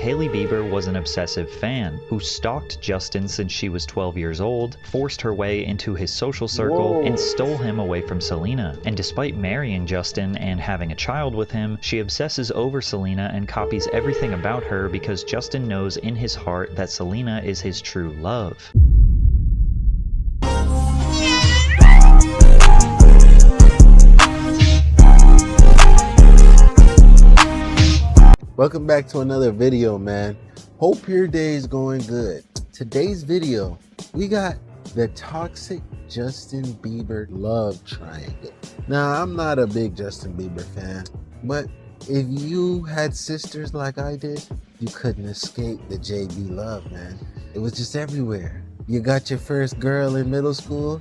Hailey Bieber was an obsessive fan who stalked Justin since she was 12 years old, forced her way into his social circle, and stole him away from Selena. And despite marrying Justin and having a child with him, she obsesses over Selena and copies everything about her because Justin knows in his heart that Selena is his true love. Welcome back to another video, man. Hope your day is going good. Today's video, we got the toxic Justin Bieber love triangle. Now, I'm not a big Justin Bieber fan, but if you had sisters like I did, you couldn't escape the JB love, man. It was just everywhere. You got your first girl in middle school,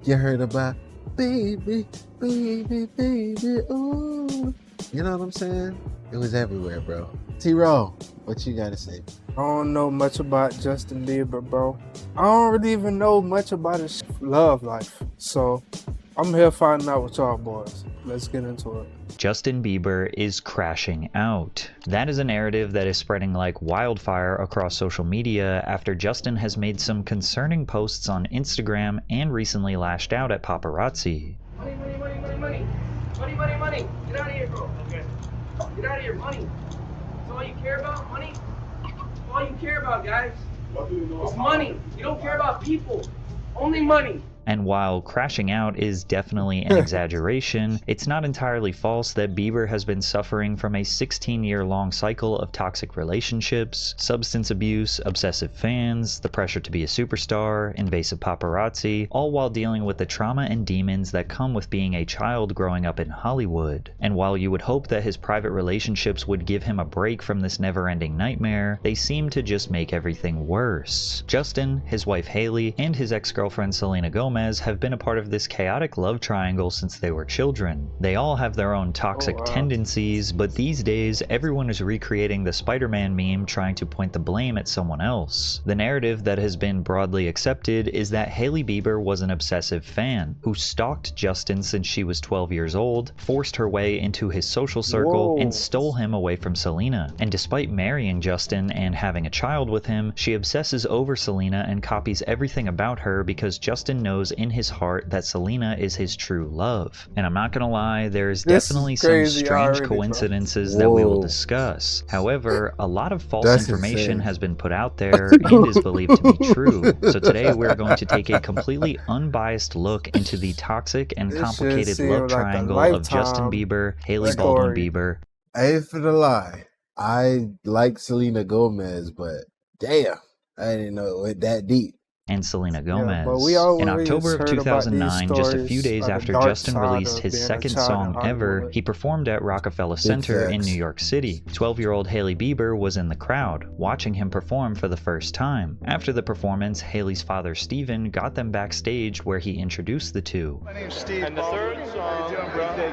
you heard about baby, baby, baby, ooh. You know what I'm saying? It was everywhere, bro. T-Row, what you gotta say? I don't know much about Justin Bieber, bro. I don't really even know much about his love life. So I'm here finding out with y'all boys. Let's get into it. Justin Bieber is crashing out. That is a narrative that is spreading like wildfire across social media after Justin has made some concerning posts on Instagram and recently lashed out at paparazzi. Money, money, money, money, money. Money, money, money. Get out of here, bro. Okay. Get out of here, money. That's all you care about, money? That's all you care about, guys. It's money. You don't care about people. Only money. And while crashing out is definitely an exaggeration, it's not entirely false that Bieber has been suffering from a 16-year-long cycle of toxic relationships, substance abuse, obsessive fans, the pressure to be a superstar, invasive paparazzi, all while dealing with the trauma and demons that come with being a child growing up in Hollywood. And while you would hope that his private relationships would give him a break from this never-ending nightmare, they seem to just make everything worse. Justin, his wife Hailey, and his ex-girlfriend Selena Gomez have been a part of this chaotic love triangle since they were children. They all have their own toxic tendencies, but these days everyone is recreating the Spider-Man meme trying to point the blame at someone else. The narrative that has been broadly accepted is that Hailey Bieber was an obsessive fan who stalked Justin since she was 12 years old, forced her way into his social circle, and stole him away from Selena. And despite marrying Justin and having a child with him, she obsesses over Selena and copies everything about her because Justin knows in his heart that Selena is his true love. And I'm not gonna lie, there's definitely some strange coincidences that we will discuss. However, a lot of false information has been put out there and is believed to be true. So today we're going to take a completely unbiased look into the toxic and complicated love triangle of Justin Bieber, Hailey Baldwin Bieber. I ain't finna lie. I like Selena Gomez, but damn, I didn't know it went that deep. And Selena Gomez. In October of 2009, just a few days after Justin released his second song ever, he performed at Rockefeller Center in New York City. 12-year-old Hailey Bieber was in the crowd, watching him perform for the first time. After the performance, Hailey's father Steven got them backstage where he introduced the two. My name's Steve. And the third song,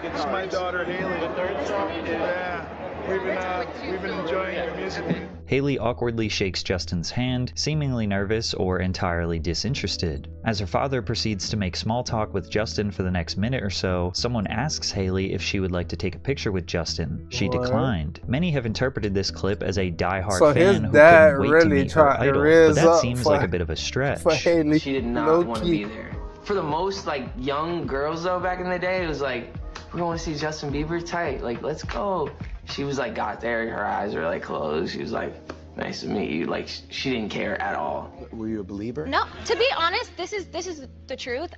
this is my daughter Hailey. The third song, yeah. We've been enjoying your music. Hailey awkwardly shakes Justin's hand, seemingly nervous or entirely disinterested. As her father proceeds to make small talk with Justin for the next minute or so, someone asks Hailey if she would like to take a picture with Justin. She declined. Many have interpreted this clip as a die-hard fan who couldn't wait to meet her idol, but that seems like a bit of a stretch. She did not want to be there. For the most young girls though back in the day, it was like, we want to see Justin Bieber tight, let's go. She was got there, her eyes were closed. She was like, nice to meet you. She didn't care at all. Were you a believer? No, to be honest, this is the truth.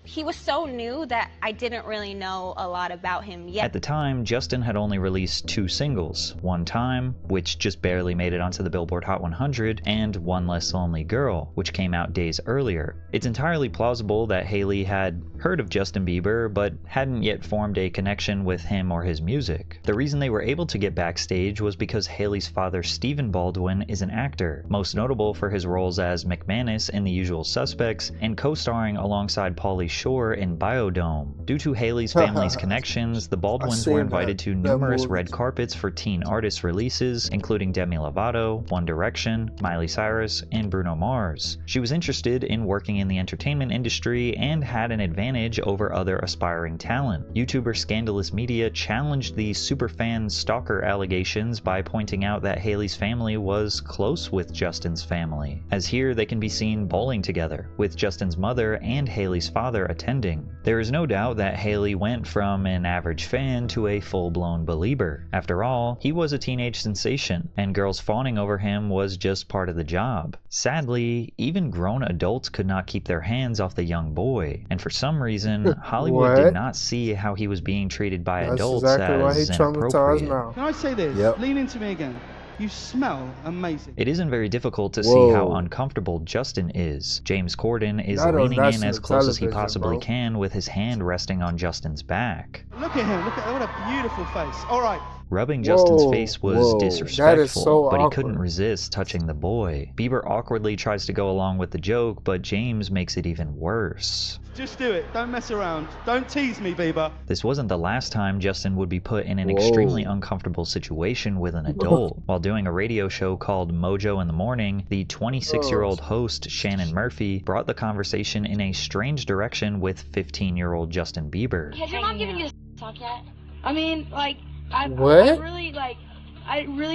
He was so new that I didn't really know a lot about him yet. At the time, Justin had only released 2 singles, One Time, which just barely made it onto the Billboard Hot 100, and One Less Lonely Girl, which came out days earlier. It's entirely plausible that Hailey had heard of Justin Bieber, but hadn't yet formed a connection with him or his music. The reason they were able to get backstage was because Hailey's father, Stephen Baldwin, is an actor, most notable for his roles as McManus in The Usual Suspects, and co-starring alongside Pauly Shore in Biodome. Due to Haley's family's connections, the Baldwins were invited to numerous red carpets for teen artist releases, including Demi Lovato, One Direction, Miley Cyrus, and Bruno Mars. She was interested in working in the entertainment industry and had an advantage over other aspiring talent. YouTuber Scandalous Media challenged the superfan stalker allegations by pointing out that Haley's family was close with Justin's family, as here they can be seen bowling together, with Justin's mother and Haley's father attending. There is no doubt that Haley went from an average fan to a full-blown believer. After all, he was a teenage sensation, and girls fawning over him was just part of the job. Sadly, even grown adults could not keep their hands off the young boy, and for some reason, Hollywood did not see how he was being treated by adults as inappropriate. Can I say this? Lean into me again. You smell amazing. It isn't very difficult to see how uncomfortable Justin is. James Corden is leaning in as close as he possibly can with his hand resting on Justin's back. Look at him. Look at what a beautiful face. All right. Rubbing Justin's face was disrespectful, but he couldn't resist touching the boy. Bieber awkwardly tries to go along with the joke, but James makes it even worse. Just do it. Don't mess around. Don't tease me, Bieber. This wasn't the last time Justin would be put in an extremely uncomfortable situation with an adult. While doing a radio show called Mojo in the Morning, the 26-year-old host, Shannon Murphy, brought the conversation in a strange direction with 15-year-old Justin Bieber. Has your mom given you a talk yet? I mean, like, I really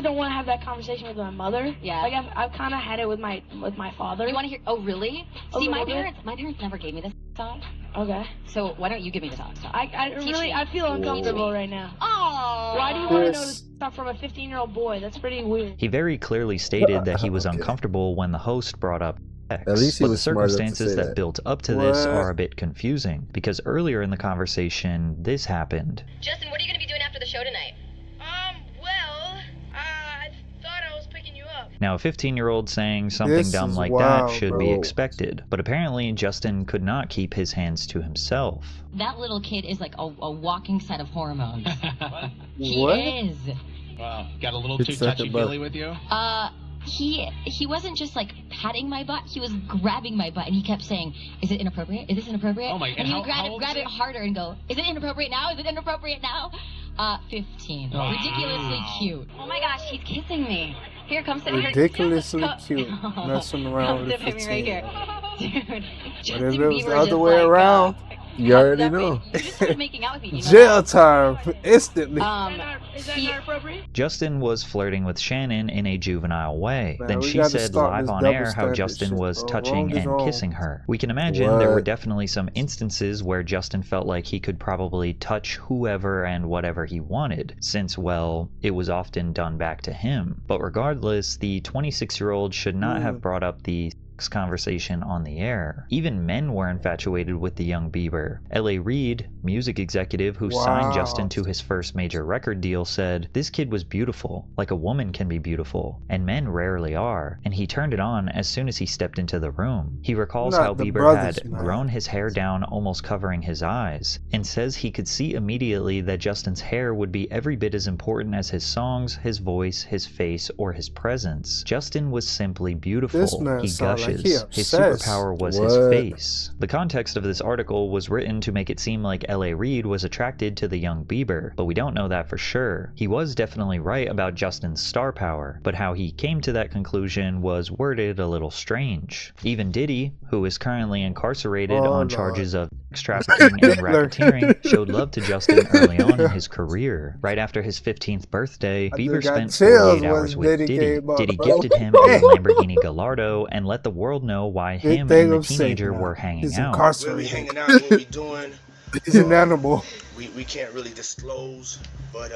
don't want to have that conversation with my mother. Yeah. Like I've kind of had it with my father. You want to hear? Oh, really? See, my parents never gave me this talk. Okay. So why don't you give me the talk? I feel uncomfortable right now. Oh. Why do you want to know this stuff from a 15-year-old boy? That's pretty weird. He very clearly stated that he was uncomfortable when the host brought up sex, at least he but was the circumstances that built up to this are a bit confusing, because earlier in the conversation, this happened. Justin, what are you going to be doing after the show tonight? I thought I was picking you up. Now, a 15-year-old saying something dumb like that should be expected, but apparently Justin could not keep his hands to himself. That little kid is like a walking set of hormones. He is. Wow, got a little too touchy-feely with you? He wasn't just like patting my butt, he was grabbing my butt, and he kept saying, "Is it inappropriate? Is this inappropriate?" Oh my! And he would grab it harder and go, "Is it inappropriate now? Is it inappropriate now?" 15. Wow. Ridiculously cute. Oh my gosh, he's kissing me. Here, come sit here. Ridiculously cute. Messing around with a 15. Right here. Dude, but if it was the other way around, you already know. You just started making out with me. Jail time instantly. Is that not appropriate? Justin was flirting with Shannon in a juvenile way. Then she said live on air how Justin was touching and kissing her. We can imagine there were definitely some instances where Justin felt like he could probably touch whoever and whatever he wanted, since, well, it was often done back to him. But regardless, the 26-year-old should not have brought up the conversation on the air. Even men were infatuated with the young Bieber. L.A. Reid, music executive who signed Justin to his first major record deal, said, "This kid was beautiful, like a woman can be beautiful, and men rarely are, and he turned it on as soon as he stepped into the room." He recalls how Bieber had grown his hair down almost covering his eyes, and says he could see immediately that Justin's hair would be every bit as important as his songs, his voice, his face, or his presence. Justin was simply beautiful. He gushed. His superpower was his face. The context of this article was written to make it seem like L.A. Reid was attracted to the young Bieber, but we don't know that for sure. He was definitely right about Justin's star power, but how he came to that conclusion was worded a little strange. Even Diddy, who is currently incarcerated on charges of sex trafficking and racketeering, showed love to Justin early on in his career. Right after his 15th birthday, Bieber spent 48 hours with Diddy. Diddy gifted him a Lamborghini Gallardo and let the world know why him and the teenager were hanging out. Where we hanging out, what we doing. He's an animal. We can't really disclose, but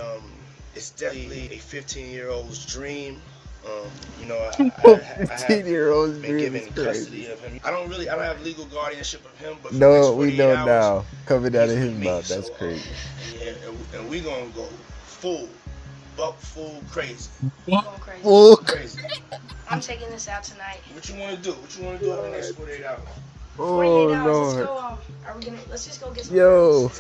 it's definitely a 15-year-old's dream. You know, I have been given custody of him. I don't have legal guardianship of him, but no, we know now. Coming out of his mouth, that's crazy. Yeah, and we gonna go full crazy. Full crazy. I'm taking this out tonight. What you want to do? What you want to do over the next 48 hours? 48 hours. Lord. Let's just go get some. Yo.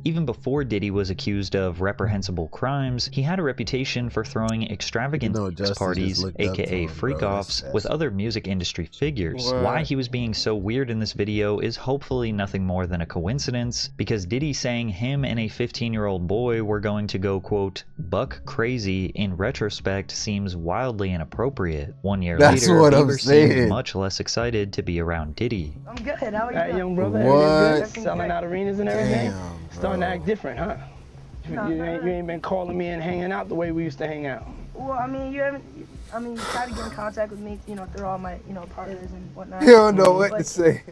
Even before Diddy was accused of reprehensible crimes, he had a reputation for throwing extravagant parties, aka freak-offs, with other music industry figures. Why he was being so weird in this video is hopefully nothing more than a coincidence, because Diddy saying him and a 15-year-old boy were going to go, quote, buck crazy in retrospect seems wildly inappropriate. 1 year later, Bieber seemed much less excited to be around Diddy. I'm good. How are you? Young brother, everything's good? Selling out arenas and everything? Starting to act different, huh? You ain't been calling me and hanging out the way we used to hang out. Well, I mean, you tried to get in contact with me, through all my, partners and whatnot. You don't know what to say.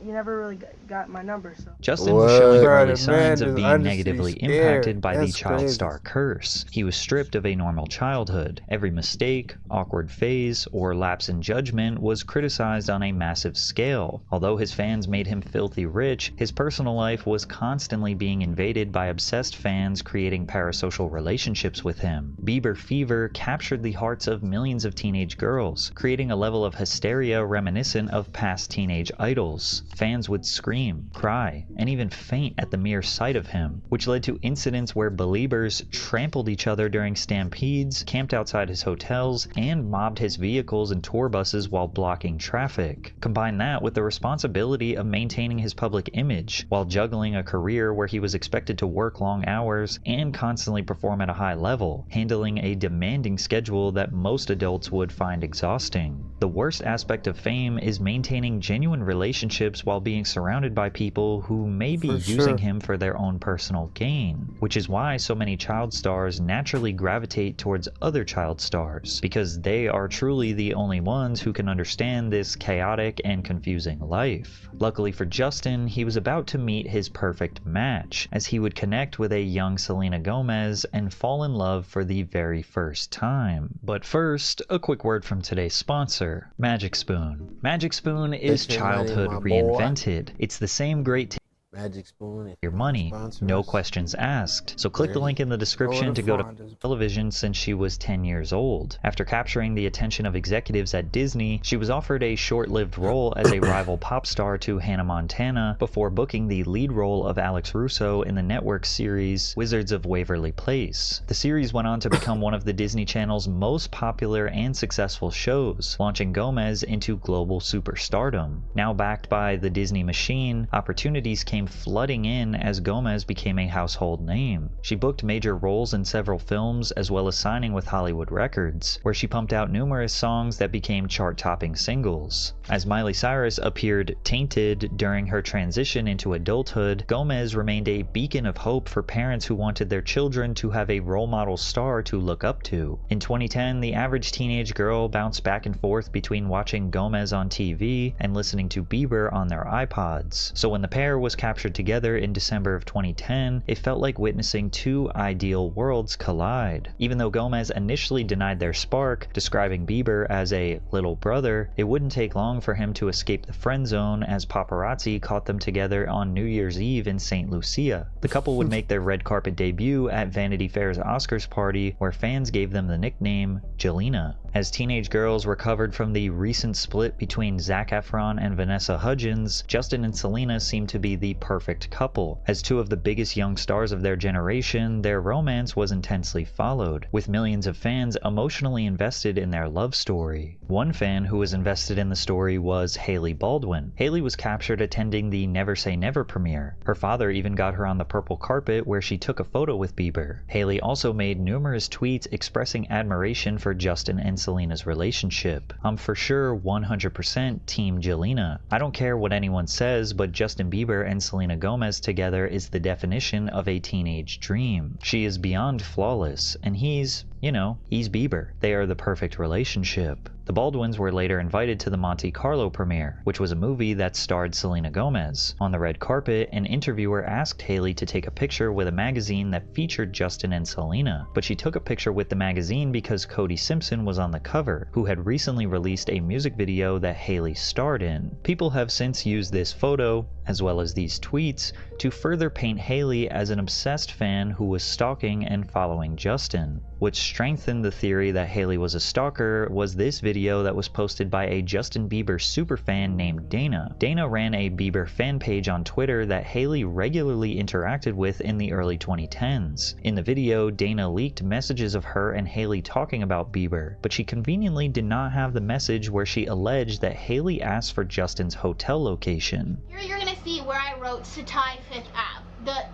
You never really got my number, so. Justin was showing early signs of being negatively impacted by the child star curse. He was stripped of a normal childhood. Every mistake, awkward phase, or lapse in judgment was criticized on a massive scale. Although his fans made him filthy rich, his personal life was constantly being invaded by obsessed fans creating parasocial relationships with him. Bieber fever captured the hearts of millions of teenage girls, creating a level of hysteria reminiscent of past teenage idols. Fans would scream, cry, and even faint at the mere sight of him, which led to incidents where Beliebers trampled each other during stampedes, camped outside his hotels, and mobbed his vehicles and tour buses while blocking traffic. Combine that with the responsibility of maintaining his public image, while juggling a career where he was expected to work long hours and constantly perform at a high level, handling a demanding schedule that most adults would find exhausting. The worst aspect of fame is maintaining genuine relationships while being surrounded by people who may be using him for their own personal gain, which is why so many child stars naturally gravitate towards other child stars, because they are truly the only ones who can understand this chaotic and confusing life. Luckily for Justin, he was about to meet his perfect match, as he would connect with a young Selena Gomez and fall in love for the very first time. But first, a quick word from today's sponsor, Magic Spoon. Magic Spoon is childhood reinvented. It's the same great Magic Spoon. Your money, no questions asked. So click the link in the description to go to television since she was 10 years old. After capturing the attention of executives at Disney, she was offered a short-lived role as a rival pop star to Hannah Montana before booking the lead role of Alex Russo in the network series Wizards of Waverly Place. The series went on to become one of the Disney Channel's most popular and successful shows, launching Gomez into global superstardom. Now backed by the Disney machine, opportunities came flooding in as Gomez became a household name. She booked major roles in several films as well as signing with Hollywood Records, where she pumped out numerous songs that became chart-topping singles. As Miley Cyrus appeared tainted during her transition into adulthood, Gomez remained a beacon of hope for parents who wanted their children to have a role model star to look up to. In 2010, the average teenage girl bounced back and forth between watching Gomez on TV and listening to Bieber on their iPods. So when the pair was captured together in December of 2010, it felt like witnessing two ideal worlds collide. Even though Gomez initially denied their spark, describing Bieber as a little brother, it wouldn't take long for him to escape the friend zone as paparazzi caught them together on New Year's Eve in St. Lucia. The couple would make their red carpet debut at Vanity Fair's Oscars party, where fans gave them the nickname Jelena. As teenage girls recovered from the recent split between Zac Efron and Vanessa Hudgens, Justin and Selena seemed to be the perfect couple. As two of the biggest young stars of their generation, their romance was intensely followed, with millions of fans emotionally invested in their love story. One fan who was invested in the story was Hailey Baldwin. Hailey was captured attending the Never Say Never premiere. Her father even got her on the purple carpet where she took a photo with Bieber. Hailey also made numerous tweets expressing admiration for Justin and Selena's relationship. I'm for sure 100% Team Jelena. I don't care what anyone says, but Justin Bieber and Selena Gomez together is the definition of a teenage dream. She is beyond flawless, and he's Bieber. They are the perfect relationship. The Baldwins were later invited to the Monte Carlo premiere, which was a movie that starred Selena Gomez. On the red carpet, an interviewer asked Hailey to take a picture with a magazine that featured Justin and Selena, but she took a picture with the magazine because Cody Simpson was on the cover, who had recently released a music video that Hailey starred in. People have since used this photo, as well as these tweets, to further paint Hailey as an obsessed fan who was stalking and following Justin. What's strengthened the theory that Hailey was a stalker was this video that was posted by a Justin Bieber superfan named Dana. Dana ran a Bieber fan page on Twitter that Hailey regularly interacted with in the early 2010s. In the video, Dana leaked messages of her and Hailey talking about Bieber, but she conveniently did not have the message where she alleged that Hailey asked for Justin's hotel location. Here you're gonna see where I wrote Satai 5th Ave.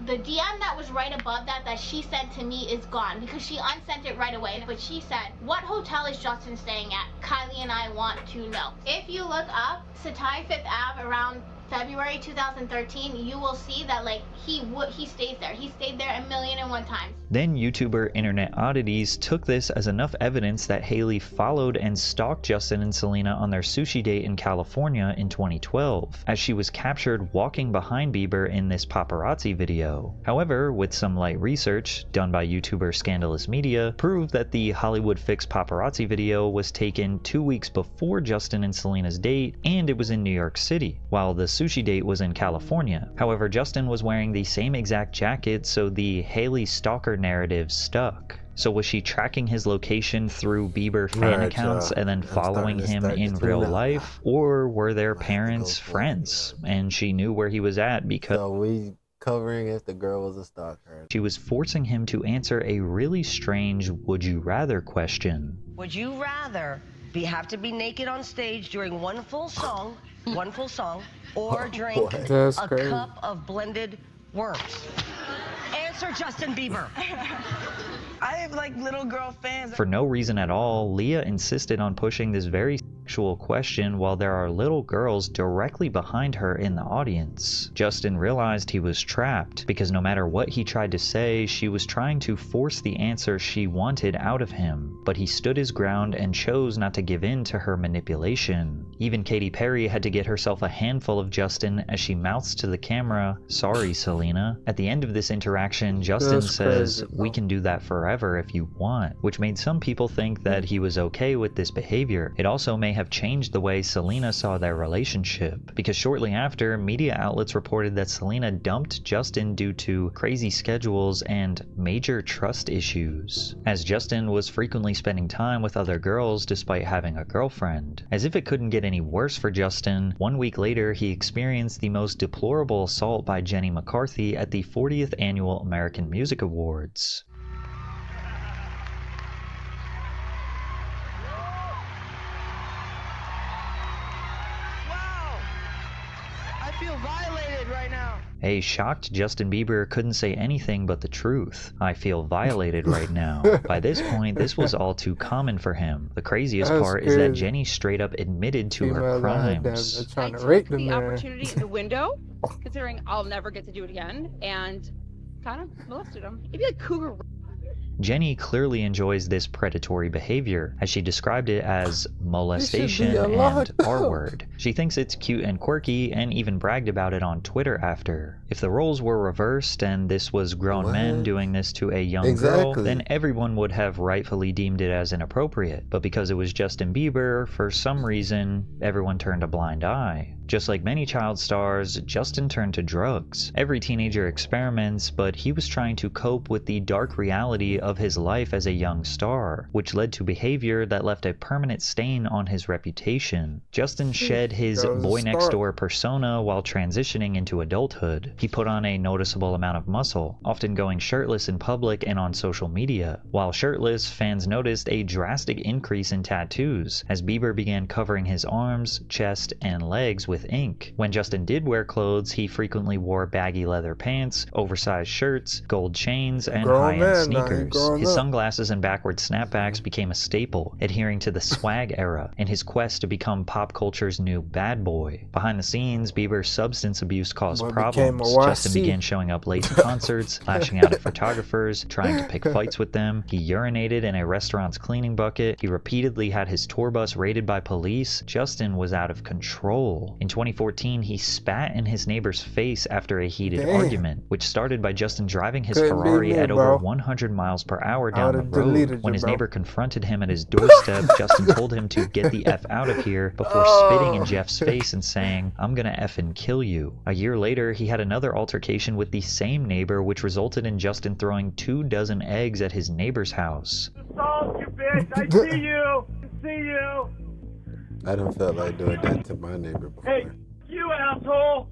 The DM that was right above that she sent to me is gone because she unsent it right away. But she said, "What hotel is Justin staying at? Kylie and I want to know." If you look up Satai 5th Ave around February 2013, you will see that like he stays there. He stayed there 1,000,001 times. Then YouTuber Internet Oddities took this as enough evidence that Hailey followed and stalked Justin and Selena on their sushi date in California in 2012, as she was captured walking behind Bieber in this paparazzi video. However, with some light research done by YouTuber Scandalous Media, proved that the Hollywood Fix paparazzi video was taken 2 weeks before Justin and Selena's date, and it was in New York City, while the sushi date was in California. However, Justin was wearing the same exact jacket, so the Hailey stalker narrative stuck. So was she tracking his location through Bieber fan accounts and then following him in real life? Or were their parents friends and she knew where he was at because So we covering if the girl was a stalker. She was forcing him to answer a really strange would you rather question. Would you rather have to be naked on stage during one full song, or drink a cup of blended worms? Answer, Justin Bieber. I have like little girl fans. For no reason at all, Leah insisted on pushing this very sexual question while there are little girls directly behind her in the audience. Justin realized he was trapped because no matter what he tried to say, she was trying to force the answer she wanted out of him, but he stood his ground and chose not to give in to her manipulation. Even Katy Perry had to get herself a handful of Justin as she mouths to the camera, "Sorry, Selena." At the end of this interaction, Justin says, "We can do that forever if you want," which made some people think that he was okay with this behavior. It also may have changed the way Selena saw their relationship, because shortly after, media outlets reported that Selena dumped Justin due to crazy schedules and major trust issues, as Justin was frequently spending time with other girls despite having a girlfriend. As if it couldn't get any worse for Justin, 1 week later he experienced the most deplorable assault by Jenny McCarthy at the 40th Annual American Music Awards. I feel violated right now. A shocked Justin Bieber couldn't say anything but the truth. "I feel violated right now." By this point, this was all too common for him. The craziest part is that Jenny straight up admitted to her crimes. Trying to rape the opportunity in the window, considering I'll never get to do it again, and kind of molested him. It'd be like cougar. Jenny clearly enjoys this predatory behavior, as she described it as molestation and R-word. She thinks it's cute and quirky, and even bragged about it on Twitter after. If the roles were reversed and this was grown men doing this to a young girl, then everyone would have rightfully deemed it as inappropriate. But because it was Justin Bieber, for some reason, everyone turned a blind eye. Just like many child stars, Justin turned to drugs. Every teenager experiments, but he was trying to cope with the dark reality of his life as a young star, which led to behavior that left a permanent stain on his reputation. Justin shed his boy-next-door persona while transitioning into adulthood. He put on a noticeable amount of muscle, often going shirtless in public and on social media. While shirtless, fans noticed a drastic increase in tattoos, as Bieber began covering his arms, chest, and legs with ink. When Justin did wear clothes, he frequently wore baggy leather pants, oversized shirts, gold chains, and high-end sneakers. His sunglasses and backward snapbacks became a staple, adhering to the swag era in his quest to become pop culture's new bad boy. Behind the scenes, Bieber's substance abuse caused problems. Justin began showing up late to concerts, lashing out at photographers, trying to pick fights with them. He urinated in a restaurant's cleaning bucket. He repeatedly had his tour bus raided by police. Justin was out of control. In 2014, he spat in his neighbor's face after a heated argument, which started by Justin driving his Ferrari at over 100 miles per hour down the road. When his neighbor confronted him at his doorstep, Justin told him to get the F out of here before spitting and Jeff's face and saying, "I'm gonna effing kill you." A year later, he had another altercation with the same neighbor, which resulted in Justin throwing 24 eggs at his neighbor's house. Assault, you bitch! I see you! I see you! I don't feel like doing that to my neighbor before. Hey, you asshole!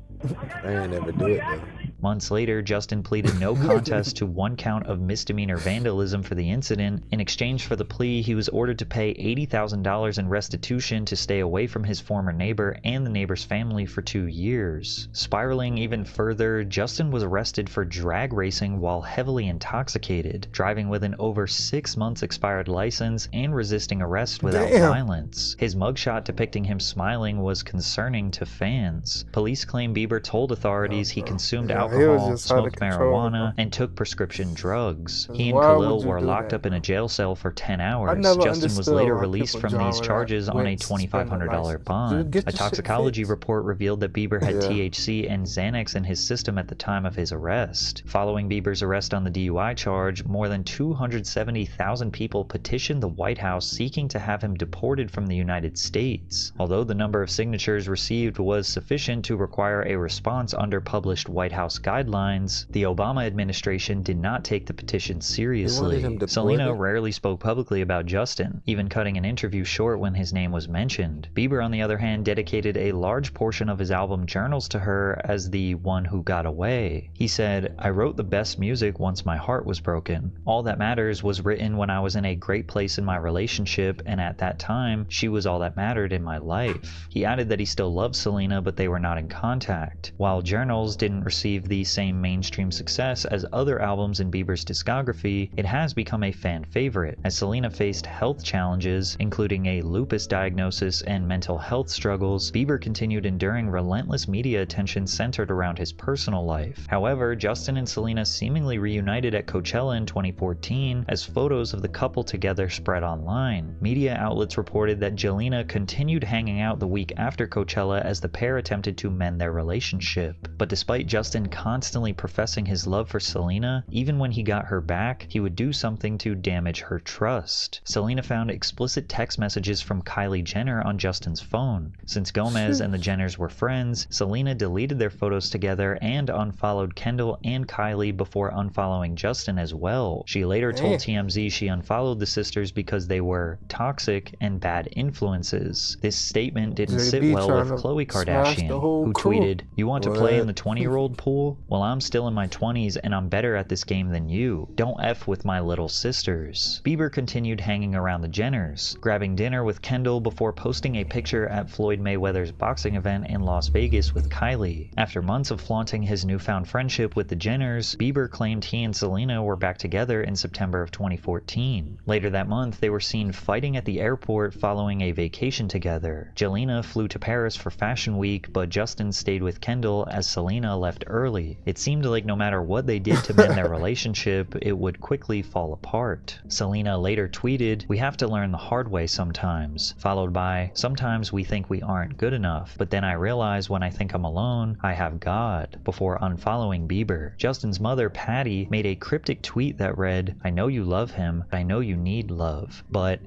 I ain't never do it though. Months later, Justin pleaded no contest to 1 count of misdemeanor vandalism for the incident. In exchange for the plea, he was ordered to pay $80,000 in restitution to stay away from his former neighbor and the neighbor's family for 2 years. Spiraling even further, Justin was arrested for drag racing while heavily intoxicated, driving with an over 6 months expired license, and resisting arrest without violence. His mugshot depicting him smiling was concerning to fans. Police claim Beiber told authorities he consumed alcohol, smoked marijuana, and took prescription drugs. He and Khalil were locked up in a jail cell for 10 hours. Justin was later released from these charges on a $2,500 bond. A toxicology report revealed that Beiber had THC and Xanax in his system at the time of his arrest. Following Bieber's arrest on the DUI charge, more than 270,000 people petitioned the White House seeking to have him deported from the United States. Although the number of signatures received was sufficient to require a response under published White House guidelines, the Obama administration did not take the petition seriously. Selena rarely spoke publicly about Justin, even cutting an interview short when his name was mentioned. Beiber, on the other hand, dedicated a large portion of his album Journals to her as the one who got away. He said, "I wrote the best music once my heart was broken. All That Matters was written when I was in a great place in my relationship, and at that time, she was all that mattered in my life." He added that he still loved Selena, but they were not in contact. While Journals didn't receive the same mainstream success as other albums in Bieber's discography, it has become a fan favorite, as Selena faced health challenges, including a lupus diagnosis and mental health struggles. Bieber continued enduring relentless media attention centered around his personal life. However, Justin and Selena seemingly reunited at Coachella in 2014 as photos of the couple together spread online. Media outlets reported that Jelena continued hanging out the week after Coachella as the pair attempted to mend their relationship. But despite Justin constantly professing his love for Selena, even when he got her back, he would do something to damage her trust. Selena found explicit text messages from Kylie Jenner on Justin's phone. Since Gomez and the Jenners were friends, Selena deleted their photos together and unfollowed Kendall and Kylie before unfollowing Justin as well. She later told TMZ she unfollowed the sisters because they were toxic and bad influences. This statement didn't sit well with Khloe Kardashian, who tweeted, "You want to play in the 20-year-old pool? Well, I'm still in my 20s and I'm better at this game than you. Don't F with my little sisters." Bieber continued hanging around the Jenners, grabbing dinner with Kendall before posting a picture at Floyd Mayweather's boxing event in Las Vegas with Kylie. After months of flaunting his newfound friendship with the Jenners, Bieber claimed he and Selena were back together in September of 2014. Later that month, they were seen fighting at the airport following a vacation together. Jelena flew to Paris for Fashion Week, but Justin stayed with Kendall as Selena left early. It seemed like no matter what they did to mend their relationship, it would quickly fall apart. Selena later tweeted, "We have to learn the hard way sometimes," followed by, "Sometimes we think we aren't good enough, but then I realize when I think I'm alone, I have God," before unfollowing Bieber. Justin's mother, Patty, made a cryptic tweet that read, "I know you love him, but I know you need love," but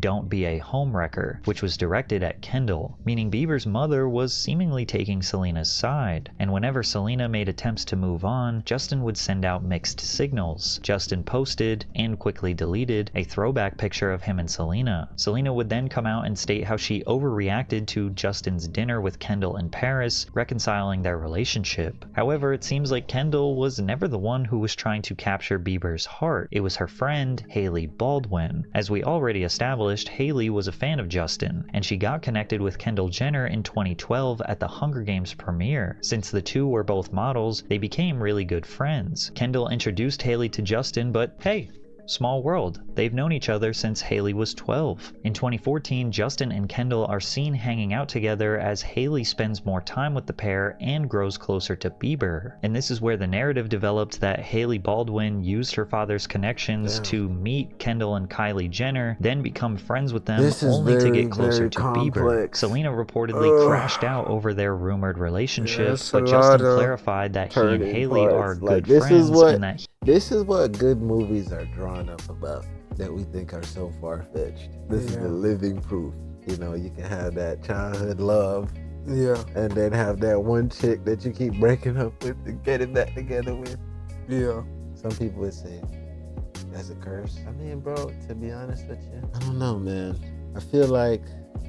#don't be a homewrecker, which was directed at Kendall, meaning Bieber's mother was seemingly taking Selena's side. And whenever Selena made attempts to move on, Justin would send out mixed signals. Justin posted, and quickly deleted, a throwback picture of him and Selena. Selena would then come out and state how she overreacted to Justin's dinner with Kendall in Paris, reconciling their relationship. However, it seems like Kendall was never the one who was trying to capture Bieber's heart. It was her friend, Hailey Baldwin. As we already established, Hailey was a fan of Justin, and she got connected with Kendall Jenner in 2012 at the Hunger Games premiere. Since the two were both models, they became really good friends. Kendall introduced Hailey to Justin, but hey, small world. They've known each other since Hailey was 12. In 2014, Justin and Kendall are seen hanging out together as Hailey spends more time with the pair and grows closer to Bieber. And this is where the narrative developed that Hailey Baldwin used her father's connections to meet Kendall and Kylie Jenner, then become friends with them only to get closer to Bieber. Selena reportedly crashed out over their rumored relationship, but Justin clarified that he and Hailey are good friends and that this is what good movies are drawn up about that we think are so far-fetched. This is the living proof. you know, you can have that childhood love. Yeah. And then have that one chick that you keep breaking up with and getting back together with. Yeah. Some people would say that's a curse. I mean, bro, to be honest with you, I don't know, man. I feel like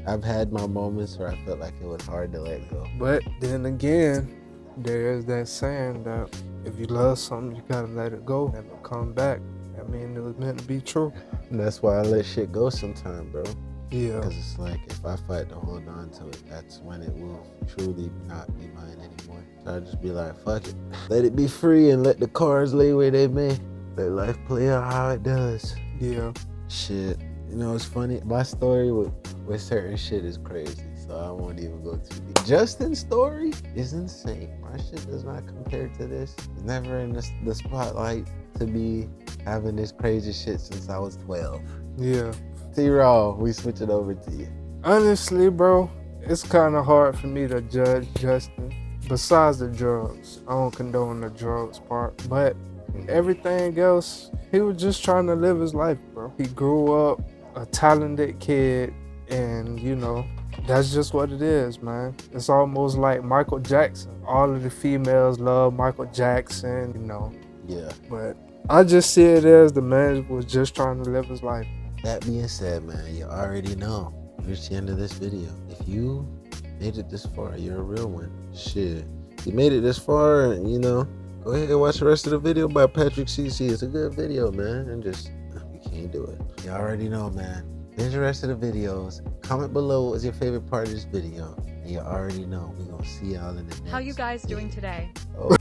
I've had my moments where I felt like it was hard to let go. But then again, there is that saying that if you love something, you gotta let it go and it'll come back. I mean, it was meant to be true. And that's why I let shit go sometime, bro. Yeah. Because it's like, if I fight to hold on to it, that's when it will truly not be mine anymore. So I just be like, fuck it. Let it be free and let the cards lay where they may. Let life play out how it does. Yeah. Shit. You know, it's funny. My story with certain shit is crazy. So I won't even go too deep. Justin's story is insane. My shit does not compare to this. Never in the spotlight to be having this crazy shit since I was 12. Yeah. T-Raw, we switch it over to you. Honestly, bro, it's kind of hard for me to judge Justin. Besides the drugs, I don't condone the drugs part, but everything else, he was just trying to live his life, bro. He grew up a talented kid, and you know, that's just what it is, man. It's almost like Michael Jackson. All of the females love Michael Jackson, you know. Yeah. But I just see it as the man was just trying to live his life. That being said, man, you already know. You reached the end of this video. If you made it this far, you're a real one. Shit. You made it this far, and you know, go ahead and watch the rest of the video by Patrick CC. It's a good video, man. And just, you can't do it. You already know, man. There's the rest of the videos. Comment below what was your favorite part of this video. And you already know. We're gonna see y'all in the next How you guys doing today? Oh.